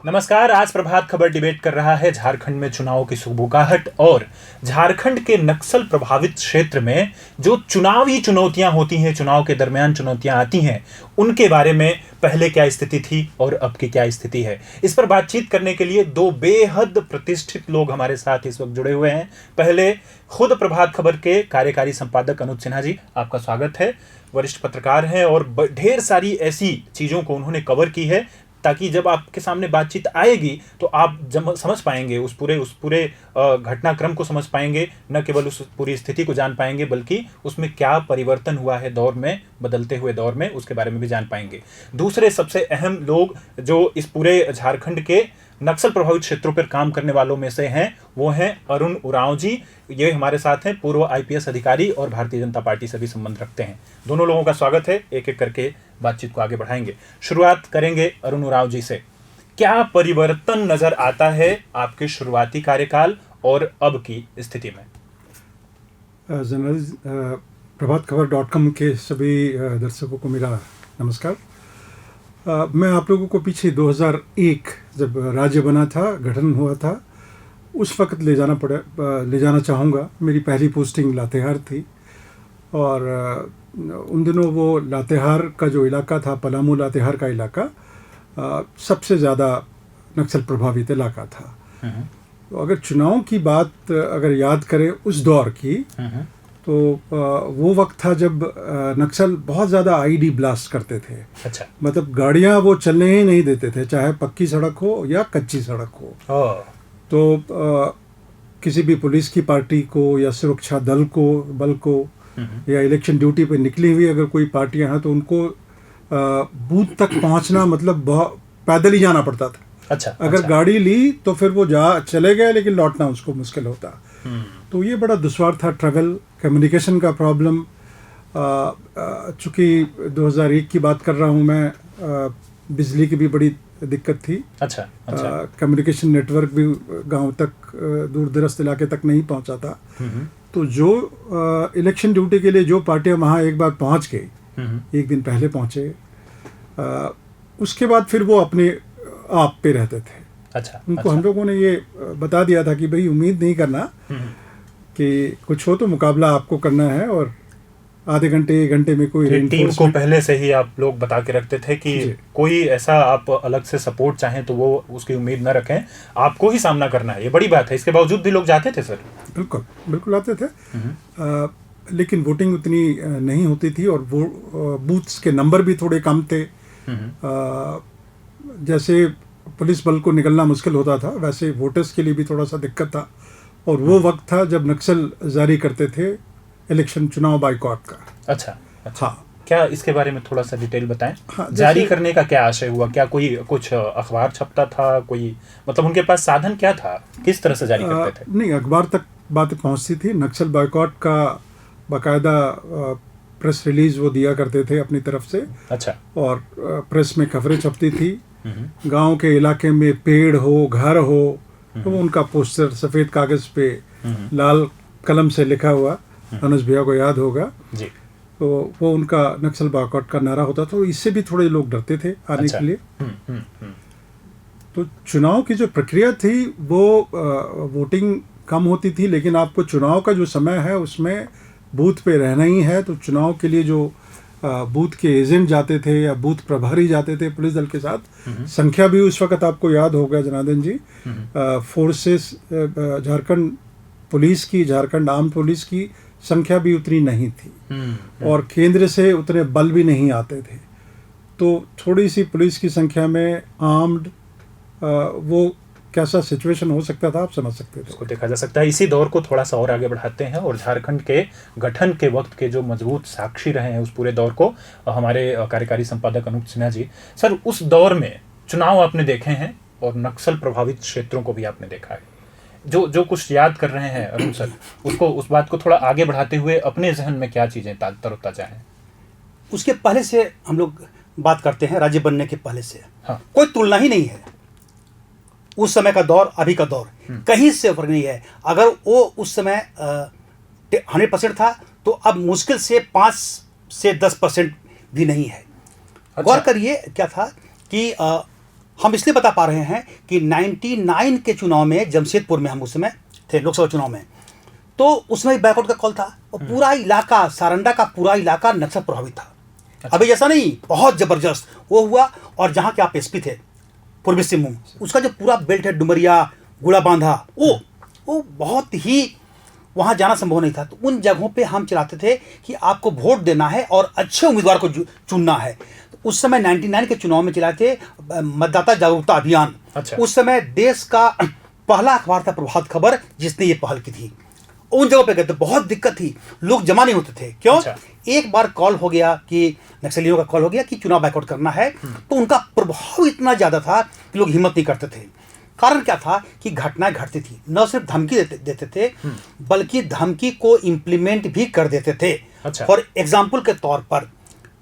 नमस्कार। आज प्रभात खबर डिबेट कर रहा है झारखंड में चुनाव की सुगबुगाहट और झारखंड के नक्सल प्रभावित क्षेत्र में जो चुनावी चुनौतियां होती हैं, चुनाव के दरमियान चुनौतियां आती हैं, उनके बारे में पहले क्या स्थिति थी और अब की क्या स्थिति है। इस पर बातचीत करने के लिए दो बेहद प्रतिष्ठित लोग हमारे साथ इस वक्त जुड़े हुए हैं। पहले खुद प्रभात खबर के कार्यकारी संपादक अनुज सिन्हा जी, आपका स्वागत है। वरिष्ठ पत्रकार हैं और ढेर सारी ऐसी चीजों को उन्होंने कवर की है ताकि जब आपके सामने बातचीत आएगी तो आप समझ पाएंगे, उस पूरे घटनाक्रम को समझ पाएंगे, न केवल उस पूरी स्थिति को जान पाएंगे बल्कि उसमें क्या परिवर्तन हुआ है दौर में, बदलते हुए दौर में, उसके बारे में भी जान पाएंगे। दूसरे सबसे अहम लोग जो इस पूरे झारखंड के नक्सल प्रभावित क्षेत्रों पर काम करने वालों में से हैं, वो हैं अरुण उरांव जी। ये हमारे साथ हैं, पूर्व आईपीएस अधिकारी और भारतीय जनता पार्टी से भी संबंध रखते हैं। दोनों लोगों का स्वागत है। एक एक करके बातचीत को आगे बढ़ाएंगे। शुरुआत करेंगे अरुण उरांव जी से। क्या परिवर्तन नजर आता है आपके शुरुआती कार्यकाल और अब की स्थिति में? प्रभात खबर .com के सभी दर्शकों को मेरा नमस्कार। मैं आप लोगों को पीछे 2001 जब राज्य बना था, गठन हुआ था, उस वक्त ले जाना चाहूँगा। मेरी पहली पोस्टिंग लातेहार थी और उन दिनों वो लातेहार का जो इलाका था, पलामू लातेहार का इलाका सबसे ज़्यादा नक्सल प्रभावित इलाका था। तो अगर चुनाव की बात अगर याद करें उस दौर की, तो वो वक्त था जब नक्सल बहुत ज़्यादा आईडी ब्लास्ट करते थे। अच्छा। मतलब गाड़ियाँ वो चलने ही नहीं देते थे, चाहे पक्की सड़क हो या कच्ची सड़क हो। तो किसी भी पुलिस की पार्टी को या सुरक्षा बल को या इलेक्शन ड्यूटी पे निकली हुई अगर कोई पार्टियां हैं तो उनको बूथ तक पहुंचना मतलब बहुत पैदल ही जाना पड़ता था। अच्छा। अगर गाड़ी ली तो फिर वो चले गए, लेकिन लौटना उसको मुश्किल होता। तो ये बड़ा दुश्वार था। ट्रैवल, कम्युनिकेशन का प्रॉब्लम, चूँकि 2001 की बात कर रहा हूँ मैं, बिजली की भी बड़ी दिक्कत थी। अच्छा। कम्युनिकेशन नेटवर्क भी गांव तक, दूर दराज इलाके तक नहीं पहुंचा था। तो जो इलेक्शन ड्यूटी के लिए जो पार्टियां वहाँ एक बार पहुंच गई, एक दिन पहले पहुंचे, उसके बाद फिर वो अपने आप पे रहते थे। अच्छा। उनको हम लोगों ने ये बता दिया था कि भाई उम्मीद नहीं करना कि कुछ हो तो मुकाबला आपको करना है, और आधे घंटे एक घंटे में कोई टीम को पहले से ही आप लोग बता के रखते थे कि कोई ऐसा आप अलग से सपोर्ट चाहें तो वो उसकी उम्मीद न रखें, आपको ही सामना करना है। ये बड़ी बात है। इसके बावजूद भी लोग जाते थे सर? बिल्कुल आते थे। लेकिन वोटिंग उतनी नहीं होती थी और वो बूथ्स के नंबर भी थोड़े कम थे। जैसे पुलिस बल को निकलना मुश्किल होता था, वैसे वोटर्स के लिए भी थोड़ा सा दिक्कत था। और वो वक्त था जब नक्सल जारी करते थे इलेक्शन चुनाव बाइकॉट का। अच्छा। हाँ, क्या इसके बारे में थोड़ा सा डिटेल बताएं? हाँ, जारी करने का क्या आशय हुआ? क्या कोई कुछ अखबार छपता था? कोई मतलब उनके पास साधन क्या था? किस तरह से जारी करते थे? नहीं, अखबार तक बातें पहुंचती थी। नक्सल बाइकॉट का बाकायदा प्रेस रिलीज वो दिया करते थे अपनी तरफ से। अच्छा। और प्रेस में खबरें छपती थी। गांव के इलाके में पेड़ हो, घर हो, तो उनका पोस्टर सफ़ेद कागज़ पे लाल कलम से लिखा हुआ, अनुज भैया को याद होगा जी, तो वो उनका नक्सल बाइकॉट का नारा होता था। तो इससे भी थोड़े लोग डरते थे आने के लिए। तो चुनाव की जो प्रक्रिया थी वो वोटिंग कम होती थी, लेकिन आपको चुनाव का जो समय है उसमें बूथ पे रहना ही है। तो चुनाव के लिए जो बूथ के एजेंट जाते थे या बूथ प्रभारी जाते थे पुलिस दल के साथ, संख्या भी उस वक्त आपको याद होगा जनार्दन जी, फोर्सेस झारखंड पुलिस की, झारखंड आर्म पुलिस की संख्या भी उतनी नहीं थी और केंद्र से उतने बल भी नहीं आते थे। तो थोड़ी सी पुलिस की संख्या में आर्म्ड वो कैसा सिचुएशन हो सकता था आप समझ सकते थे। उसको देखा जा सकता है। इसी दौर को थोड़ा सा और आगे बढ़ाते हैं और झारखंड के गठन के वक्त के जो मजबूत साक्षी रहे हैं उस पूरे दौर को हमारे कार्यकारी संपादक अनुज सिन्हा जी। सर, उस दौर में चुनाव आपने देखे हैं और नक्सल प्रभावित क्षेत्रों को भी आपने देखा है। जो कुछ याद कर रहे हैं अरुण सर, उसको, उस बात को थोड़ा आगे बढ़ाते हुए अपने जहन में क्या चीज़ें तरोताजा हैं? उसके पहले से हम लोग बात करते हैं, राज्य बनने के पहले से। हाँ। कोई तुलना ही नहीं है। उस समय का दौर, अभी का दौर कहीं से फर्क नहीं है। अगर वो उस समय 100% था तो अब मुश्किल से 5 से 10% भी नहीं है। अच्छा। गौर करिए क्या था कि हम इसलिए बता पा रहे हैं कि 99 के चुनाव में जमशेदपुर में हम उस समय थे, लोकसभा चुनाव में, तो उसमें बैकआउट का कॉल था और पूरा इलाका, सारंडा का पूरा इलाका नक्सल प्रभावित था। अभी जैसा नहीं, बहुत जबरदस्त वो हुआ। और जहाँ के आप एसपी थे पूर्वी सिंहभूम, उसका जो पूरा बेल्ट है, डुमरिया, गुड़ा बांधा, वो बहुत ही वहाँ जाना संभव नहीं था। तो उन जगहों पे हम चलाते थे कि आपको वोट देना है और अच्छे उम्मीदवार को चुनना है। तो उस समय 99 के चुनाव में चलाए थे मतदाता जागरूकता अभियान। अच्छा। उस समय देश का पहला अखबार था प्रभात खबर, जिसने ये पहल की थी। उन जगहों पे गए थे, बहुत दिक्कत थी, लोग जमा नहीं होते थे। क्यों? अच्छा। एक बार कॉल हो गया कि नक्सलियों का कॉल हो गया कि चुनाव बैकआउट करना है, तो उनका प्रभाव इतना ज्यादा था कि लोग हिम्मत नहीं करते थे। कारण क्या था कि घटनाएं घटती थी, न सिर्फ धमकी देते थे बल्कि धमकी को इम्प्लीमेंट भी कर देते थे। अच्छा। फॉर एग्जाम्पल के तौर पर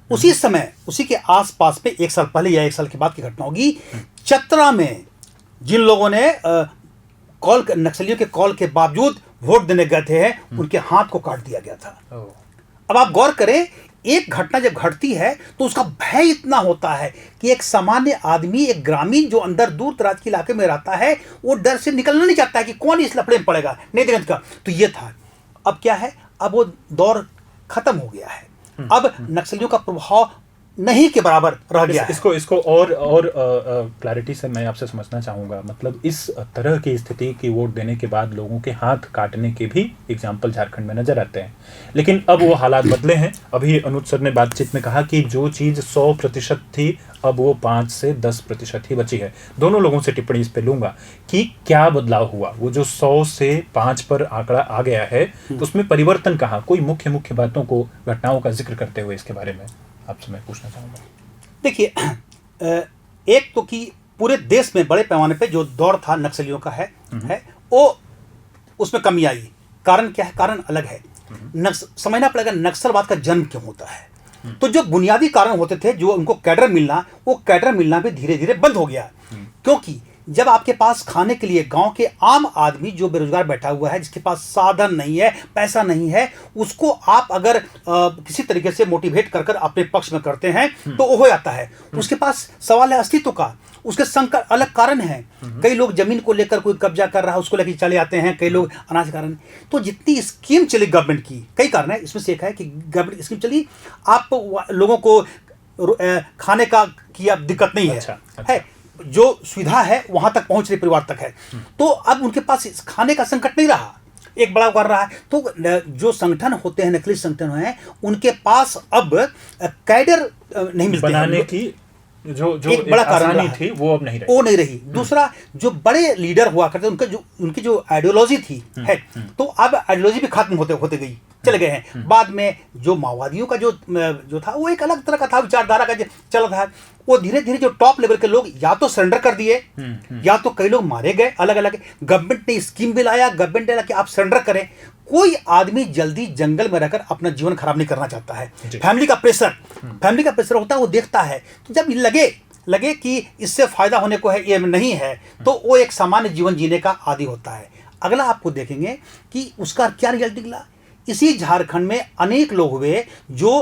उसी समय, उसी के आसपास में 1 साल पहले या 1 साल के बाद की घटना होगी, चतरा में जिन लोगों ने नक्सलियों के कॉल के बावजूद वोट देने गए थे, उनके हाथ को काट दिया गया था। अब आप गौर करें, एक घटना जब घटती है तो उसका भय इतना होता है कि एक सामान्य आदमी, एक ग्रामीण जो अंदर दूर दराज के इलाके में रहता है, वो डर से निकलना नहीं चाहता है कि कौन इस लफड़े में पड़ेगा, नहीं देगा का। तो ये था। अब क्या है, अब वो दौर खत्म हो गया है। अब नक्सलियों का प्रभाव नहीं के बराबर रह गया है। इसको और क्लैरिटी से मैं आपसे समझना चाहूँगा। मतलब इस तरह की स्थिति की वोट देने के बाद लोगों के हाथ काटने के भी एग्जाम्पल झारखंड में नजर आते हैं, लेकिन अब वो हालात बदले हैं। अभी अनुज सर ने बातचीत में कहा कि जो चीज़ 100% थी, अब वो 5 से 10% ही बची है। दोनों लोगों से टिप्पणी इस पे लूंगा कि क्या बदलाव हुआ। वो जो 100 से 5 पर आंकड़ा आ गया है, तो उसमें परिवर्तन कहाँ? कोई मुख्य बातों को, घटनाओं का जिक्र करते हुए इसके बारे में आपसे मैं पूछना चाहूँगा। देखिए, एक तो कि पूरे देश में बड़े पैमाने पे जो दौर था नक्सलियों का है वो उसमें कमी आई। कारण क्या है? कारण अलग है। समझना पड़ेगा नक्सलवाद का जन्म क्यों होता है। तो जो बुनियादी कारण होते थे, जो उनको कैडर मिलना, वो कैडर मिलना भी धीरे धीरे बंद हो गया। क्योंकि जब आपके पास खाने के लिए गांव के आम आदमी जो बेरोजगार बैठा हुआ है, जिसके पास साधन नहीं है, पैसा नहीं है, उसको आप अगर किसी तरीके से मोटिवेट कर कर अपने पक्ष में करते हैं तो वो हो जाता है। उसके पास सवाल है अस्तित्व का, उसके संकट अलग कारण है। कई लोग जमीन को लेकर कोई कब्जा कर रहा है, उसको लेकर चले आते हैं, कई लोग अनाज के कारण। तो जितनी स्कीम चली गवर्नमेंट की, कई कारण है, इसमें से एक है कि गवर्नमेंट स्कीम चली, आप लोगों को खाने का की अब दिक्कत नहीं है। है जो सुविधा है वहां तक पहुंच रही, परिवार तक है, तो अब उनके पास खाने का संकट नहीं रहा, एक बड़ा कर रहा है। तो जो संगठन होते हैं, नकली संगठन हैं, उनके पास अब कैडर नहीं मिलते बनाने हैं। की जो एक बड़ा कारण थी वो अब नहीं रही। दूसरा, जो बड़े लीडर हुआ करते, उनकी जो आइडियोलॉजी थी है, तो अब आइडियोलॉजी भी खत्म होते गई, चले गए हैं। बाद में जो माओवादियों का जो था, वो एक अलग तरह का था, विचारधारा का चल रहा है। वो धीरे धीरे जो टॉप लेवल के लोग या तो सरेंडर कर दिए, या तो कई लोग मारे गए अलग अलग। गवर्नमेंट ने स्कीम भी लाया, गवर्नमेंट ने कि आप सरेंडर करें। कोई आदमी जल्दी जंगल में रहकर अपना जीवन खराब नहीं करना चाहता है। फैमिली का प्रेशर होता है, वो देखता है। तो जब लगे कि इससे फायदा होने को है, ये नहीं है, तो वो एक सामान्य जीवन जीने का आदी होता है। अगला आपको देखेंगे कि उसका क्या रिजल्ट निकला। इसी झारखंड में अनेक लोग हुए जो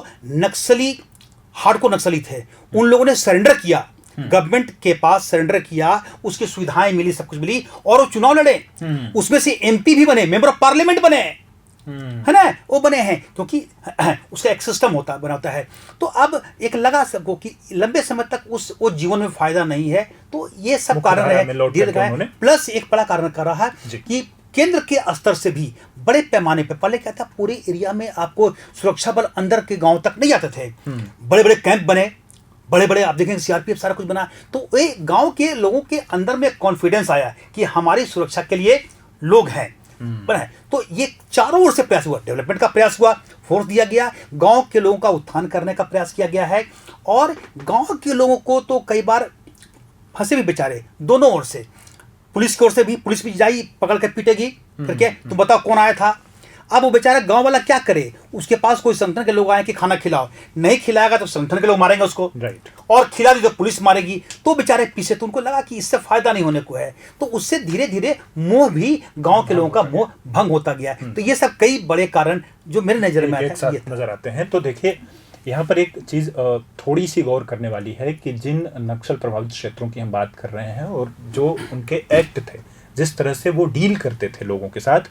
हार्डकोर नक्सली थे, उन लोगों ने सरेंडर किया, गवर्नमेंट के पास सरेंडर किया, उसकी सुविधाएं मिली, सब कुछ मिली, और वो चुनाव लड़े। उसमें से एमपी भी बने, मेंबर ऑफ पार्लियामेंट बने, है ना, वो बने हैं, क्योंकि उसका एक सिस्टम बनाता है। तो अब एक लगा सबको कि लंबे समय तक वो जीवन में फायदा नहीं है। तो ये सब कारण है। प्लस एक बड़ा कारण कर रहा है कि केंद्र के स्तर से भी बड़े पैमाने पे, पहले क्या था, पूरे एरिया में आपको सुरक्षा बल अंदर के गांव तक नहीं आते थे। बड़े बड़े कैंप बने, बड़े बड़े आप देखेंगे सीआरपीएफ सारा कुछ बना। तो ये गांव के लोगों के अंदर में कॉन्फिडेंस आया कि हमारी सुरक्षा के लिए लोग हैं। तो ये चारों ओर से प्रयास हुआ, डेवलपमेंट का प्रयास हुआ, फोर्स दिया गया, गांव के लोगों का उत्थान करने का प्रयास किया गया है। और गांव के लोगों को तो कई बार फंसे भी बेचारे, दोनों ओर से, पुलिस की ओर से भी, पुलिस भी जाई पकड़ के पीटेगी करके, तुम बताओ कौन आया था। अब वो बेचारा गांव वाला क्या करे, उसके पास कोई संगठन के लोग आए कि खाना खिलाओ, नहीं खिलाएगा तो संगठन के लोग मारेंगे उसको, और खिला दी तो पुलिस मारेगी। तो बेचारे पीछे, तो उनको लगा कि इससे फायदा नहीं होने को है, तो उससे धीरे धीरे मोह भी, गांव के लोगों का मोह भंग होता गया। तो ये सब कई बड़े कारण जो मेरे नजर में नजर आते हैं। तो देखिए, यहाँ पर एक चीज़ थोड़ी सी गौर करने वाली है कि जिन नक्सल प्रभावित क्षेत्रों की हम बात कर रहे हैं और जो उनके एक्ट थे, जिस तरह से वो डील करते थे लोगों के साथ,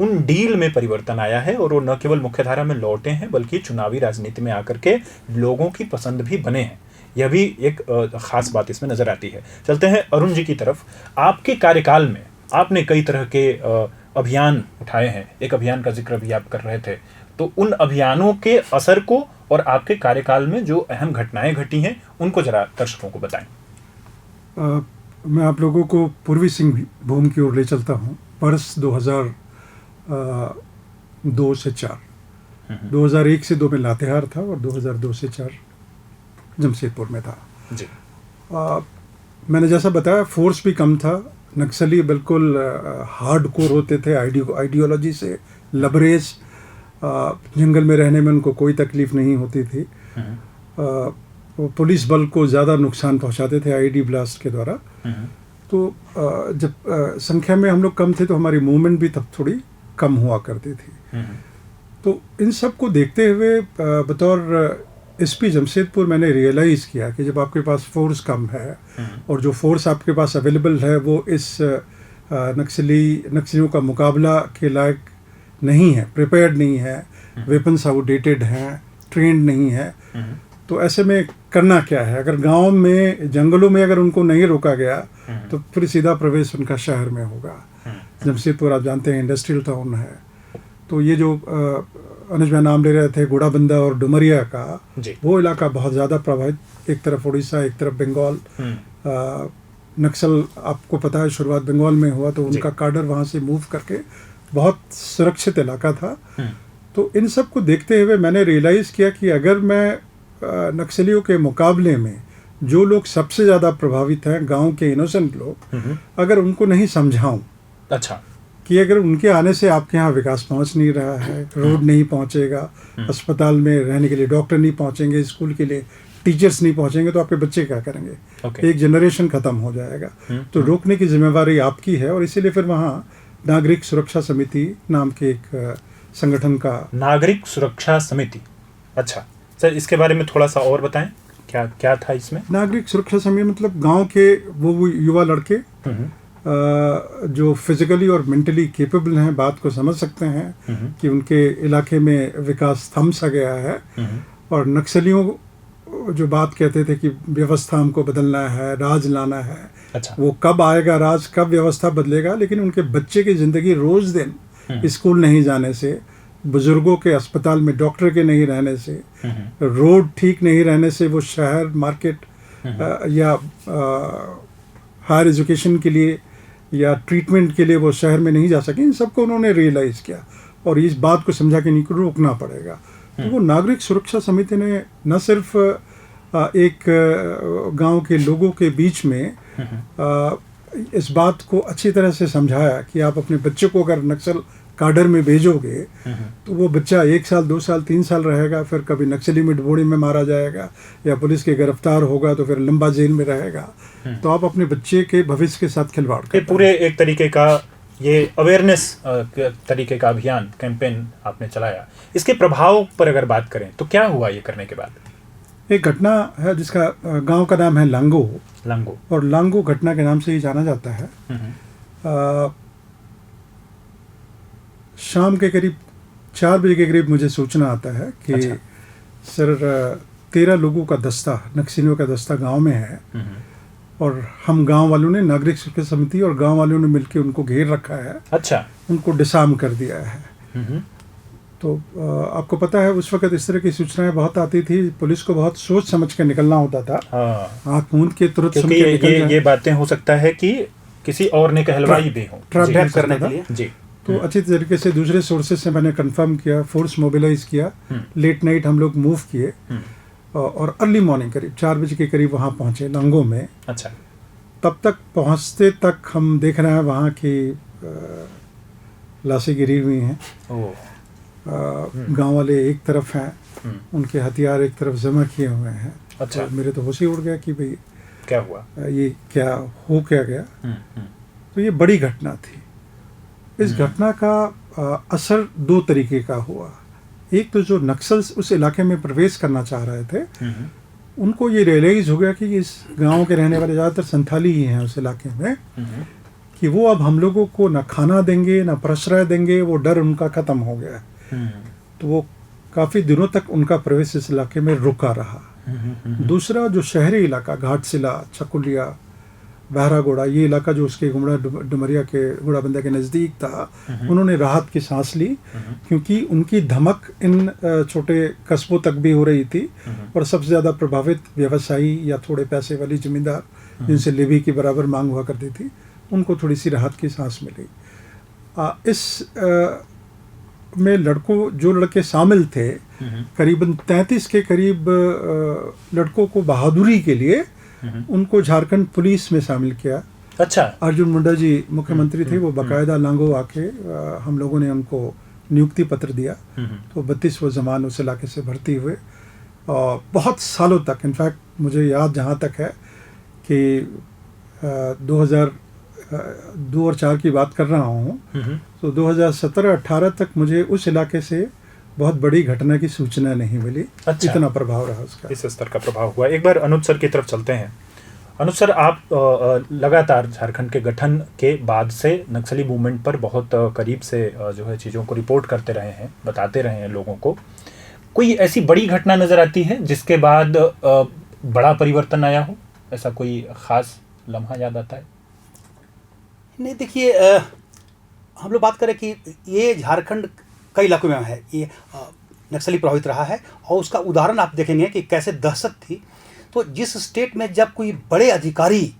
उन डील में परिवर्तन आया है और वो न केवल मुख्यधारा में लौटे हैं बल्कि चुनावी राजनीति में आकर के लोगों की पसंद भी बने हैं। यह भी एक खास बात इसमें नजर आती है। चलते हैं अरुण जी की तरफ। आपके कार्यकाल में आपने कई तरह के अभियान उठाए हैं, एक अभियान का जिक्र भी आप कर रहे थे, तो उन अभियानों के असर को और आपके कार्यकाल में जो अहम घटनाएं घटी हैं उनको जरा दर्शकों को बताएं। मैं आप लोगों को पूर्वी सिंहभूम की ओर ले चलता हूँ। वर्ष 2002 से 4, 2001 से 2 में लातेहार था और 2002 से 4 जमशेदपुर में था जी। मैंने जैसा बताया, फोर्स भी कम था, नक्सली बिल्कुल हार्डकोर होते थे, आइडियोलॉजी से लबरेज, जंगल में रहने में उनको कोई तकलीफ नहीं होती थी। पुलिस बल को ज़्यादा नुकसान पहुंचाते थे आईडी ब्लास्ट के द्वारा। तो जब संख्या में हम लोग कम थे तो हमारी मूवमेंट भी तब थोड़ी कम हुआ करती थी। तो इन सब को देखते हुए बतौर एसपी जमशेदपुर मैंने रियलाइज़ किया कि जब आपके पास फोर्स कम है और जो फोर्स आपके पास अवेलेबल है वो इस नक्सलियों का मुकाबला के लायक नहीं है, प्रिपेयर्ड नहीं है, वेपन्स आउटडेटेड हैं, ट्रेंड नहीं है, तो ऐसे में करना क्या है? अगर गांव में, जंगलों में अगर उनको नहीं रोका गया तो फिर सीधा प्रवेश उनका शहर में होगा। जमशेदपुर आप जानते हैं इंडस्ट्रियल टाउन है। तो ये जो अनुज भाई नाम ले रहे थे घोड़ाबंदा और डुमरिया का, वो इलाका बहुत ज़्यादा प्रभावित, एक तरफ उड़ीसा एक तरफ बंगाल। नक्सल आपको पता है शुरुआत बंगाल में हुआ, तो उनका कार्डर वहाँ से मूव करके बहुत सुरक्षित इलाका था। तो इन सब को देखते हुए मैंने रियलाइज़ किया कि अगर मैं नक्सलियों के मुकाबले में जो लोग सबसे ज़्यादा प्रभावित हैं, गांव के इनोसेंट लोग, अगर उनको नहीं समझाऊं अच्छा कि अगर उनके आने से आपके यहाँ विकास पहुंच नहीं रहा है, रोड नहीं पहुंचेगा, अस्पताल में रहने के लिए डॉक्टर नहीं पहुंचेंगे, स्कूल के लिए टीचर्स नहीं पहुंचेंगे, तो आपके बच्चे क्या करेंगे? एक जनरेशन खत्म हो जाएगा। तो रोकने की जिम्मेवारी आपकी है। और इसीलिए फिर वहाँ नागरिक सुरक्षा समिति नाम के एक संगठन का। नागरिक सुरक्षा समिति, अच्छा सर, इसके बारे में थोड़ा सा और बताएं, क्या क्या था इसमें? नागरिक सुरक्षा समिति मतलब गांव के वो युवा लड़के जो फिजिकली और मेंटली केपेबल हैं, बात को समझ सकते हैं कि उनके इलाके में विकास थम सा गया है। और नक्सलियों जो बात कहते थे कि व्यवस्था हमको बदलना है, राज लाना है, अच्छा। वो कब आएगा राज, कब व्यवस्था बदलेगा? लेकिन उनके बच्चे की ज़िंदगी रोज़ दिन स्कूल नहीं जाने से, बुजुर्गों के अस्पताल में डॉक्टर के नहीं रहने से, रोड ठीक नहीं रहने से वो शहर, मार्केट या हायर एजुकेशन के लिए या ट्रीटमेंट के लिए वो शहर में नहीं जा सके। इन सबको उन्होंने रियलाइज़ किया और इस बात को समझा कि इनको रोकना पड़ेगा। तो वो नागरिक सुरक्षा समिति ने न सिर्फ एक गांव के लोगों के बीच में इस बात को अच्छी तरह से समझाया कि आप अपने बच्चे को अगर नक्सल काडर में भेजोगे तो वो बच्चा 1 साल 2 साल 3 साल रहेगा, फिर कभी नक्सली मिडबोड़ी में मारा जाएगा या पुलिस के गिरफ्तार होगा तो फिर लंबा जेल में रहेगा। तो आप अपने बच्चे के भविष्य के साथ खिलवाड़ करते हैं। पूरे एक तरीके का ये अवेयरनेस तरीके का अभियान, कैंपेन आपने चलाया। इसके प्रभाव पर अगर बात करें तो क्या हुआ ये करने के बाद? एक घटना है जिसका गांव का नाम है लांगो। और लांगो घटना के नाम से ही जाना जाता है। शाम के करीब 4 बजे के करीब मुझे सूचना आता है कि अच्छा। सर 13 लोगों का दस्ता, नक्सलियों का दस्ता गांव में है और हम गांव वालों ने, नागरिक सुरक्षा समिति और गांव वालों ने मिलकर उनको घेर रखा है। अच्छा। उनको डिसार्म कर दिया है। तो आपको पता है उस वक्त इस तरह की सूचनाएं बहुत आती थी। पुलिस को बहुत सोच समझ कर निकलना होता था। आँख मूंद के तुरंत समझ के निकल ये बातें हो सकता है कि किसी और ने कहलवाई भी हो ट्रैप करने के लिए। जी। तो अच्छी तरीके से दूसरे सोर्सेज से मैंने कंफर्म किया, फोर्स मोबिलाइज किया, लेट नाइट हम लोग मूव किए और अर्ली मॉर्निंग करीब 4 बजे के करीब वहाँ पहुँचे लांगो में। अच्छा। तब तक पहुँचते तक हम देख रहे हैं वहाँ की लाशें गिरी हुई हैं। गांव वाले एक तरफ हैं, उनके हथियार एक तरफ जमा किए हुए हैं। अच्छा। तो मेरे तो होश ही उड़ गया कि भाई क्या हुआ, ये क्या हो क्या गया। तो ये बड़ी घटना थी। इस घटना का असर 2 तरीके का हुआ। एक तो जो नक्सल्स उस इलाके में प्रवेश करना चाह रहे थे, उनको ये रियलाइज हो गया कि इस गांव के रहने वाले ज़्यादातर संथाली ही हैं उस इलाके में, कि वो अब हम लोगों को ना खाना देंगे ना प्रश्रय देंगे, वो डर उनका ख़त्म हो गया। तो वो काफ़ी दिनों तक उनका प्रवेश इस इलाके में रुका रहा। दूसरा जो शहरी इलाका, घाटशिला, चकुलिया, बहरागोड़ा, ये इलाका जो उसके गुमड़ा डुमरिया के गुड़ाबंदा के नज़दीक था, उन्होंने राहत की सांस ली, क्योंकि उनकी धमक इन छोटे कस्बों तक भी हो रही थी। और सबसे ज़्यादा प्रभावित व्यवसायी या थोड़े पैसे वाली ज़मींदार, जिनसे लेवी की बराबर मांग हुआ करती थी, उनको थोड़ी सी राहत की सांस मिली। इस में जो लड़के शामिल थे, करीबन 33 के करीब लड़कों को बहादुरी के लिए उनको झारखंड पुलिस में शामिल किया। अच्छा। अर्जुन मुंडा जी मुख्यमंत्री थे, वो बाकायदा लांगो आके हम लोगों ने उनको नियुक्ति पत्र दिया। तो 32 वो जवान उस इलाके से भर्ती हुए और बहुत सालों तक, इनफैक्ट मुझे याद जहाँ तक है कि 2002 और 4 की बात कर रहा हूँ, तो 2017-18 तक मुझे उस इलाके से बहुत बड़ी घटना की सूचना नहीं मिली। अच्छा। इतना प्रभाव रहा उसका, इस स्तर का प्रभाव हुआ। एक बार अनुज सर की तरफ चलते हैं। अनुज सर, आप लगातार झारखंड के गठन के बाद से नक्सली मूवमेंट पर बहुत करीब से जो है चीज़ों को रिपोर्ट करते रहे हैं, बताते रहे हैं लोगों को। कोई ऐसी बड़ी घटना नज़र आती है जिसके बाद बड़ा परिवर्तन आया हो? ऐसा कोई ख़ास लम्हा याद आता है? नहीं, देखिए, हम लोग बात करें कि ये झारखंड कई इलाकों में है, ये नक्सली प्रभावित रहा है। और उसका उदाहरण आप देखेंगे कि कैसे दहशत थी। तो जिस स्टेट में जब कोई बड़े अधिकारी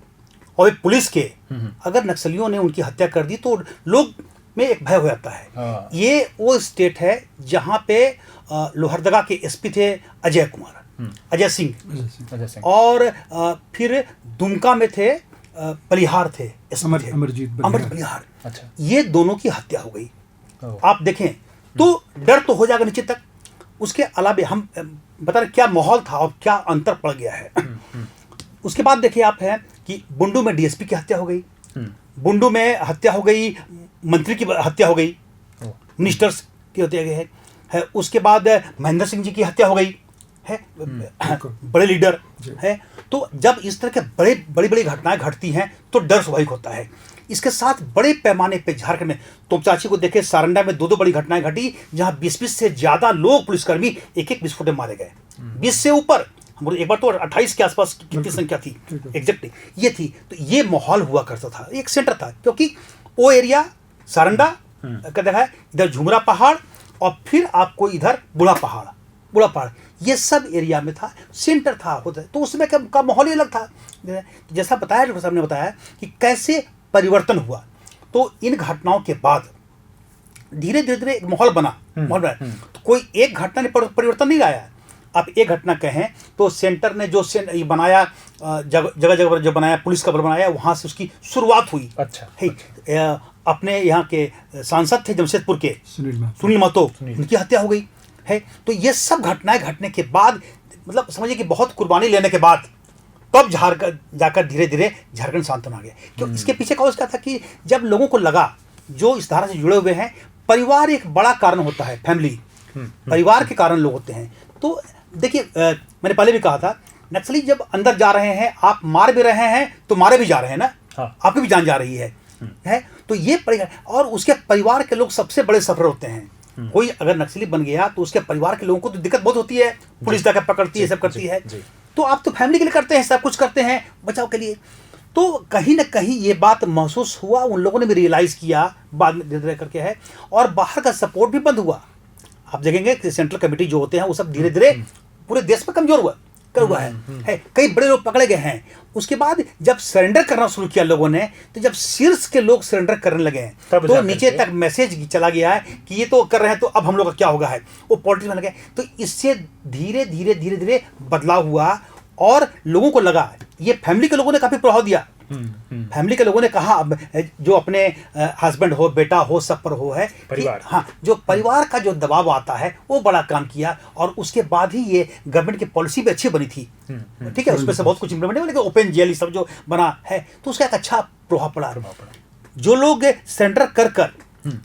और पुलिस के अगर नक्सलियों ने उनकी हत्या कर दी, तो लोग में एक भय हो जाता है। ये वो स्टेट है जहाँ पे लोहरदगा के एसपी थे अजय सिंह, और फिर दुमका में थे बलिहार थे, अमरजीत बलिहार। अच्छा। ये दोनों की हत्या हो गई। आप देखें तो डर तो हो जाएगा निश्चित तक। उसके अलावा हम बता रहे क्या माहौल था और क्या अंतर पड़ गया है। उसके बाद देखिए आप है कि बुंडू में डीएसपी की हत्या हो गई, बुंडू में हत्या हो गई, मंत्री की हत्या हो गई, मिनिस्टर्स की हत्या गई है। उसके बाद महेंद्र सिंह जी की हत्या हो गई है, बड़े लीडर है। तो जब इस तरह के बड़ी घटनाएं घटती हैं तो डर स्वाभाविक होता है। इसके साथ बड़े पैमाने पे झारखंड में तोपचाची को देखे, सारंडा में 2 बड़ी घटनाएं घटी, जहां 20 से ज्यादा लोग पुलिसकर्मी एक विस्फोट में मारे गए। 20 से ऊपर, एक बार तो 28 के आसपास कितनी संख्या थी एग्जैक्टली ये थी। तो ये माहौल हुआ करता था, एक सेंटर था, क्योंकि वो एरिया सारंडा का देखा है, इधर झुमरा पहाड़ और फिर आपको इधर बुढ़ा पहाड़, ये सब एरिया में था, सेंटर था होता है। तो उसमें का माहौल ही अलग था। जैसा बताया, डॉक्टर साहब ने बताया कि कैसे परिवर्तन हुआ। तो इन घटनाओं के बाद धीरे धीरे एक माहौल बना। तो कोई एक घटना ने परिवर्तन नहीं लाया। आप एक घटना कहें तो सेंटर ने जो बनाया, जगह जगह पर जो बनाया, पुलिस का बल बनाया, वहाँ से उसकी शुरुआत हुई। अच्छा। अपने यहाँ के सांसद थे जमशेदपुर के सुनील महतो, उनकी हत्या हो गई है। तो ये सब घटनाएं घटने के बाद, मतलब समझिए कि बहुत कुर्बानी लेने के बाद तब जाकर धीरे धीरे झारखंड शांत होना गया। क्यों? इसके पीछे कॉज क्या था कि जब लोगों को लगा, जो इस धारा से जुड़े हुए हैं, परिवार एक बड़ा कारण होता है, फैमिली, परिवार के कारण लोग होते हैं। तो देखिए, मैंने पहले भी कहा था, नक्सली जब अंदर जा रहे हैं, आप मार भी रहे हैं तो मारे भी जा रहे हैं ना। हाँ। आपकी भी जान जा रही है। तो ये और उसके परिवार के लोग सबसे बड़े सफर होते हैं। कोई अगर नक्सली बन गया तो उसके परिवार के लोगों को तो दिक्कत बहुत होती है, पुलिस जाकर पकड़ती है, सब करती है। तो आप तो फैमिली के लिए करते हैं, सब कुछ करते हैं बचाव के लिए। तो कहीं ना कहीं ये बात महसूस हुआ, उन लोगों ने भी रियलाइज किया बाद में धीरे धीरे करके है, और बाहर का सपोर्ट भी बंद हुआ। आप देखेंगे कि सेंट्रल कमेटी जो होते हैं वो सब धीरे धीरे पूरे देश में कमजोर हुआ है। कई बड़े लोग पकड़े गए हैं। उसके बाद जब सरेंडर करना शुरू किया लोगों ने, तो जब शीर्ष के लोग सरेंडर करने लगे हैं तो नीचे तक मैसेज चला गया है कि ये तो कर रहे हैं तो अब हम लोग का क्या होगा है, वो पॉलिटिक्स में लगे। तो इससे धीरे धीरे बदलाव हुआ और लोगों को लगा, ये फैमिली के लोगों ने काफी प्रभाव दिया। फैमिली के लोगों ने कहा, जो अपने हस्बैंड हो, बेटा हो, सब पर हो है परिवार, हाँ, जो परिवार का जो दबाव आता है वो बड़ा काम किया। और उसके बाद ही ये गवर्नमेंट की पॉलिसी भी अच्छी बनी थी, ठीक है, उसमें से बहुत कुछ इम्प्लीमेंट, लेकिन ओपन जेल सब जो बना है तो उसका एक अच्छा प्रभाव पड़ा। जो लोग सरेंडर कर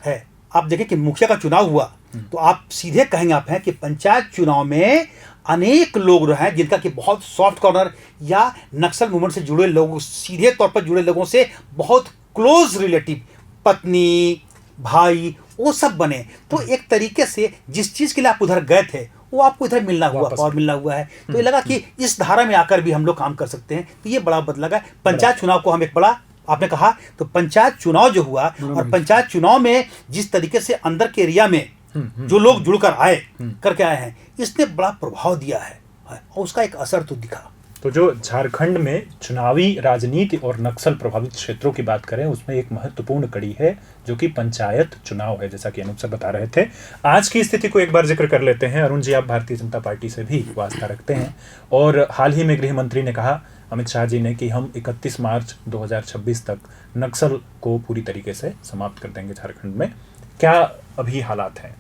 है, आप देखें कि मुखिया का चुनाव हुआ तो आप सीधे कहेंगे आप हैं कि पंचायत चुनाव में अनेक लोग जो हैं जिनका कि बहुत सॉफ्ट कॉर्नर या नक्सल मूवमेंट से जुड़े लोग, सीधे तौर पर जुड़े लोगों से बहुत क्लोज रिलेटिव, पत्नी, भाई, वो सब बने। तो एक तरीके से जिस चीज़ के लिए आप उधर गए थे वो आपको इधर मिलना हुआ, और मिलना हुआ है। तो ये लगा कि इस धारा में आकर भी हम लोग काम कर सकते हैं। तो ये बड़ा बदलाव है। पंचायत चुनाव को हम एक बड़ा, आपने कहा तो पंचायत चुनाव जो हुआ, और पंचायत चुनाव में जिस तरीके से अंदर के एरिया में जो लोग जुड़कर आए, करके आए हैं, इसने बड़ा प्रभाव दिया है और उसका एक असर तो दिखा। तो जो झारखंड में चुनावी राजनीति और नक्सल प्रभावित क्षेत्रों की बात करें, उसमें एक महत्वपूर्ण कड़ी है जो कि पंचायत चुनाव है, जैसा कि अनूप सर बता रहे थे। आज की स्थिति को एक बार जिक्र कर लेते हैं। अरुण जी, आप भारतीय जनता पार्टी से भी वास्ता रखते हैं और हाल ही में गृह मंत्री ने कहा, अमित शाह जी ने, कि हम 31 मार्च 2026 तक नक्सल को पूरी तरीके से समाप्त कर देंगे झारखंड में। क्या अभी हालात हैं?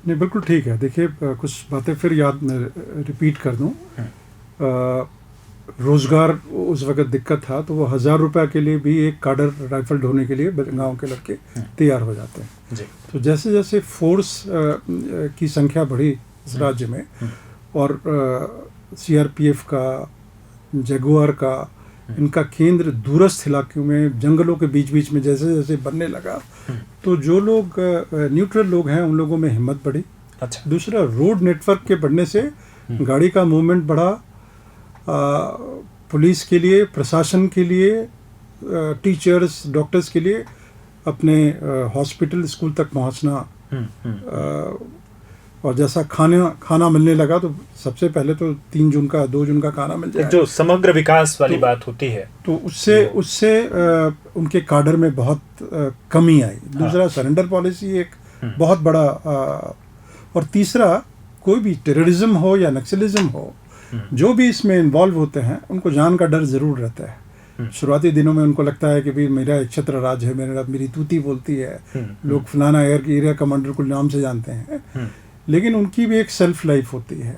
नहीं, बिल्कुल ठीक है। देखिए, कुछ बातें फिर याद रिपीट कर दूं। रोजगार उस वक्त दिक्कत था, तो वो 1000 रुपये के लिए भी एक काडर राइफल ढोने के लिए गांव के लड़के तैयार हो जाते हैं जी। तो जैसे जैसे फोर्स की संख्या बढ़ी इस राज्य में, और सीआरपीएफ का, जगुआर का, इनका केंद्र दूरस्थ इलाकों में, जंगलों के बीच बीच में जैसे जैसे बनने लगा, तो जो लोग न्यूट्रल लोग हैं उन लोगों में हिम्मत बढ़ी। अच्छा। दूसरा, रोड नेटवर्क के बढ़ने से गाड़ी का मूवमेंट बढ़ा। पुलिस के लिए, प्रशासन के लिए, टीचर्स, डॉक्टर्स के लिए अपने हॉस्पिटल, स्कूल तक पहुंचना, और जैसा खाना मिलने लगा, तो सबसे पहले तो 3 जून का, 2 जून का खाना मिल जाए, जो समग्र विकास वाली बात होती है, तो उससे उनके काडर में बहुत कमी आई। दूसरा, सरेंडर पॉलिसी एक बहुत बड़ा, और तीसरा, कोई भी टेररिज्म हो या नक्सलिज्म हो, जो भी इसमें इन्वॉल्व होते हैं उनको जान का डर जरूर रहता है। शुरुआती दिनों में उनको लगता है कि भाई मेरा एक छत्र राज है, मेरी तूती बोलती है, लोग फलाना एरिया कमांडर को नाम से जानते हैं, लेकिन उनकी भी एक सेल्फ लाइफ होती है।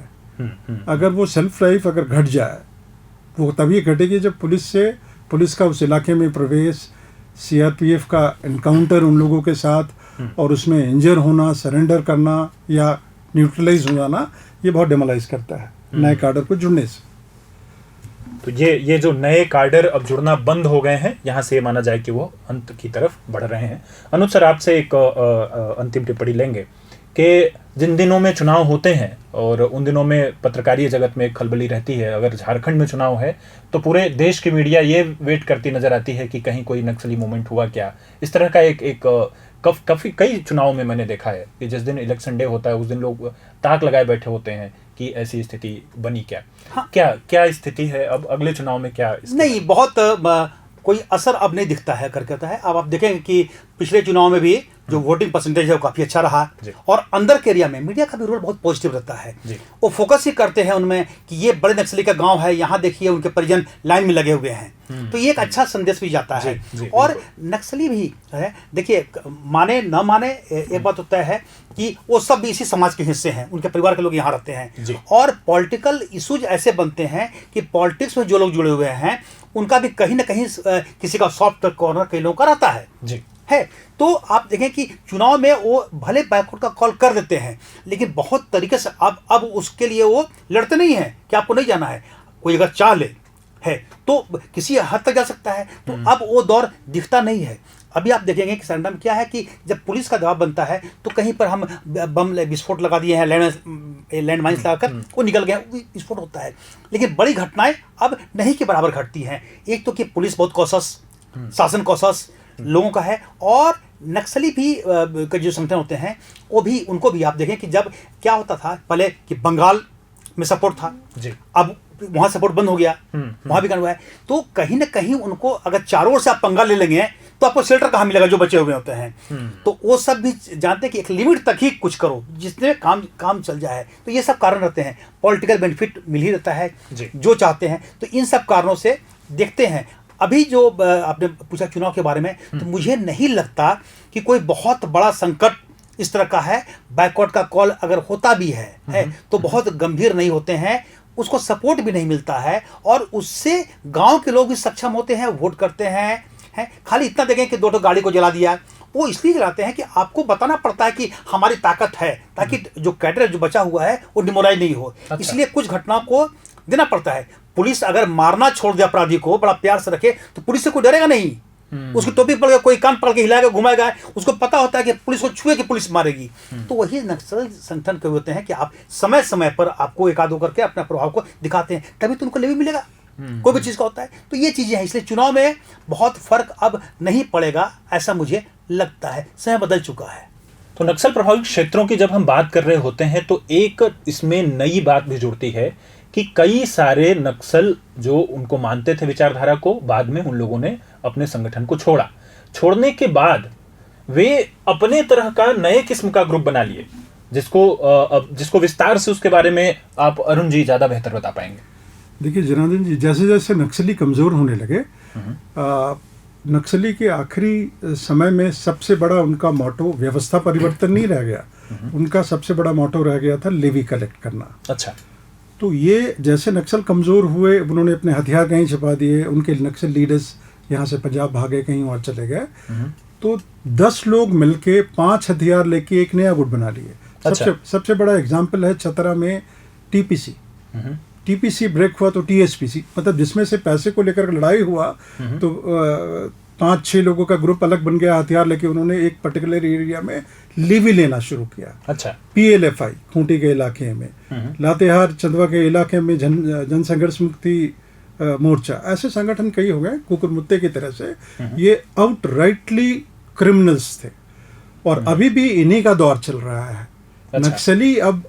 अगर वो सेल्फ लाइफ अगर घट जाए, वो तभी घटेगी जब पुलिस का उस इलाके में प्रवेश, सीआरपीएफ का एनकाउंटर उन लोगों के साथ, और उसमें इंजर होना, सरेंडर करना या न्यूट्रलाइज हो जाना, ये बहुत डेमोलाइज करता है नए काडर को जुड़ने से। तो ये जो नए काडर अब जुड़ना बंद हो गए हैं, यहाँ से ये माना जाए कि वो अंत की तरफ बढ़ रहे हैं। अनुप सर, आपसे एक अंतिम टिप्पणी लेंगे कि जिन दिनों में चुनाव होते हैं और उन दिनों में पत्रकारीय जगत में एक खलबली रहती है, अगर झारखंड में चुनाव है तो पूरे देश की मीडिया ये वेट करती नजर आती है कि कहीं कोई नक्सली मूवमेंट हुआ क्या। इस तरह का एक काफी कई चुनाव में मैंने देखा है कि जिस दिन इलेक्शन डे होता है उस दिन लोग ताक लगाए बैठे होते हैं कि ऐसी स्थिति बनी क्या। हाँ। क्या स्थिति है अब अगले चुनाव में? क्या नहीं, बहुत कोई असर अब नहीं दिखता है करके होता है। अब आप देखेंगे कि पिछले चुनाव में भी जो वोटिंग परसेंटेज है वो काफ़ी अच्छा रहा, और अंदर के एरिया में मीडिया का भी रोल बहुत पॉजिटिव रहता है। वो फोकस ही करते हैं उनमें कि ये बड़े नक्सली का गांव है, यहाँ देखिए उनके परिजन लाइन में लगे हुए हैं, तो ये एक अच्छा संदेश भी जाता है। और नक्सली भी है, देखिए माने न माने, एक बात होता है कि वो सब भी इसी समाज के हिस्से हैं, उनके परिवार के लोग यहाँ रहते हैं, और पॉलिटिकल इशूज ऐसे बनते हैं कि पॉलिटिक्स में जो लोग जुड़े हुए हैं उनका भी कहीं ना कहीं किसी का सॉफ्ट कॉर्नर कई लोगों का रहता है। तो आप देखें कि चुनाव में वो भले बैकवर्ड का कॉल कर देते हैं, लेकिन बहुत तरीके से अब उसके लिए वो लड़ते नहीं हैं कि आपको नहीं जाना है। कोई अगर चाह ले है तो किसी हद तक जा सकता है, तो अब वो दौर दिखता नहीं है। अभी आप देखेंगे कि सरेंडर में क्या है कि जब पुलिस का दबाव बनता है तो कहीं पर हम बम विस्फोट लगा दिए हैं, लैंड माइन्स लगाकर वो निकल गए, विस्फोट होता है। लेकिन बड़ी घटनाएं अब नहीं के बराबर घटती हैं। एक तो कि पुलिस बहुत कॉशस, शासन कॉशस लोगों का है, और नक्सली भी के जो संगठन होते हैं वो भी, उनको भी आप देखें कि जब क्या होता था पहले कि बंगाल में सपोर्ट था, अब वहाँ सपोर्ट बंद हो गया, वहाँ भी हुआ है, तो कहीं ना कहीं उनको अगर चारों ओर से आप पंगा ले लेंगे तो आपको शेल्टर कहाँ मिलेगा जो बचे हुए होते हैं। तो वो सब भी जानते हैं कि एक लिमिट तक ही कुछ करो जिसमें काम चल जाए। तो ये सब कारण रहते हैं, पॉलिटिकल बेनिफिट मिल ही रहता है जो चाहते हैं। तो इन सब कारणों से देखते हैं। अभी जो आपने पूछा चुनाव के बारे में, तो मुझे नहीं लगता कि कोई बहुत बड़ा संकट इस तरह का है। बैकवर्ड का कॉल अगर होता भी है तो बहुत गंभीर नहीं होते हैं, उसको सपोर्ट भी नहीं मिलता है, और उससे गांव के लोग भी सक्षम होते हैं, वोट करते हैं। खाली इतना देखें कि 2 गाड़ी को जला दिया, वो इसलिए जलाते हैं कि आपको बताना पड़ता है कि हमारी ताकत है, ताकि जो कैडर जो बचा हुआ है वो डिमोराइज नहीं हो। अच्छा। इसलिए कुछ घटनाओं को देना पड़ता है। पुलिस अगर मारना छोड़ दे अपराधी को, बड़ा प्यार से रखे, तो पुलिस से कोई डरेगा नहीं। उसकी टोपी पड़ गया, कोई कान पकड़ के हिलाएगा घुमाएगा, उसको पता होता है कि पुलिस को छुए कि पुलिस मारेगी। तो वही नक्सल संगठन के होते हैं कि आप समय समय पर आपको एक आध दो करके अपना प्रभाव को दिखाते हैं, तभी तो उनको लेवी मिलेगा। कोई भी चीज़ का होता है। तो ये चीज़ें हैं, इसलिए चुनाव में बहुत फर्क अब नहीं पड़ेगा, ऐसा मुझे लगता है। समय बदल चुका है। तो नक्सल प्रभावित क्षेत्रों की जब हम बात कर रहे होते हैं तो एक इसमें नई बात भी जुड़ती है कि कई सारे नक्सल जो उनको मानते थे विचारधारा को, बाद में उन लोगों ने अपने संगठन को छोड़ा। छोड़ने के बाद वे अपने तरह का नए किस्म का ग्रुप बना लिए, जिसको विस्तार से उसके बारे में आप अरुण जी ज्यादा बेहतर बता पाएंगे। देखिए जनार्दन जी, जैसे जैसे नक्सली कमज़ोर होने लगे, नक्सली के आखिरी समय में सबसे बड़ा उनका मोटो व्यवस्था परिवर्तन नहीं रह गया, उनका सबसे बड़ा मोटो रह गया था लेवी कलेक्ट करना। अच्छा। तो ये जैसे नक्सल कमज़ोर हुए, उन्होंने अपने हथियार कहीं छिपा दिए, उनके नक्सल लीडर्स यहाँ से पंजाब भागे, कहीं और चले गए, तो 10 लोग मिलके 5 हथियार लेके एक नया गुट बना लिए। अच्छा। सबसे बड़ा एग्जाम्पल है छतरा में टीपीसी। टीपीसी ब्रेक हुआ तो टीएसपीसी, मतलब जिसमें से पैसे को लेकर लड़ाई हुआ तो 5-6 लोगों का ग्रुप अलग बन गया, हथियार लेके उन्होंने एक पर्टिकुलर एरिया में लीवी लेना शुरू किया। अच्छा। पीएलएफआई खूंटी के इलाके में, लातेहार चंदवा के इलाके में जन संघर्ष मुक्ति मोर्चा, ऐसे संगठन कई हो गए कुकुर मुत्ते की तरह से। ये आउटराइटली क्रिमिनल्स थे और अभी भी इन्हीं का दौर चल रहा है। अच्छा। नक्सली अब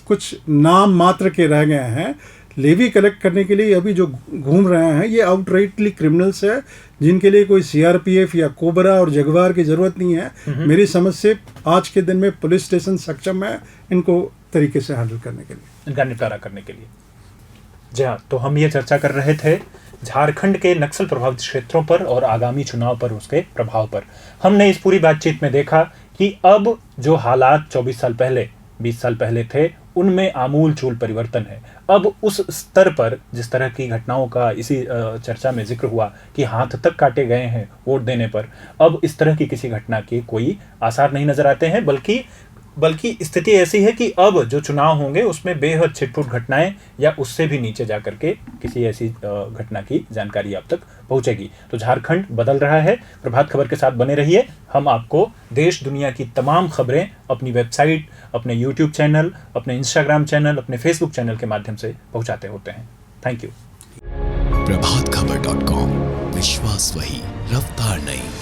कुछ नाम मात्र के रह गए हैं, लेवी कलेक्ट करने के लिए अभी जो घूम रहे हैं ये आउटराइटली क्रिमिनल्स है, जिनके लिए कोई सीआरपीएफ या कोबरा और जगवार की जरूरत नहीं है। मेरी समझ से आज के दिन में पुलिस स्टेशन सक्षम है इनको तरीके से हैंडल करने के लिए, इनका निपटारा करने के लिए। जी हाँ, तो हम ये चर्चा कर रहे थे झारखंड के नक्सल प्रभावित क्षेत्रों पर और आगामी चुनाव पर उसके प्रभाव पर। हमने इस पूरी बातचीत में देखा कि अब जो हालात 24 साल पहले 20 साल पहले थे उनमें आमूल चूल परिवर्तन है। अब उस स्तर पर जिस तरह की घटनाओं का इसी चर्चा में जिक्र हुआ कि हाथ तक काटे गए हैं वोट देने पर, अब इस तरह की किसी घटना के कोई आसार नहीं नजर आते हैं, बल्कि स्थिति ऐसी है कि अब जो चुनाव होंगे उसमें बेहद छिटपुट घटनाएं या उससे भी नीचे जाकर के किसी ऐसी घटना की जानकारी आप तक पहुंचेगी। तो झारखंड बदल रहा है। प्रभात खबर के साथ बने रहिए। हम आपको देश दुनिया की तमाम खबरें अपनी वेबसाइट, अपने यूट्यूब चैनल, अपने इंस्टाग्राम चैनल, अपने फेसबुक चैनल के माध्यम से पहुंचाते होते हैं। Thank you. प्रभातखबर.com, विश्वास वही, रफ्तार नहीं।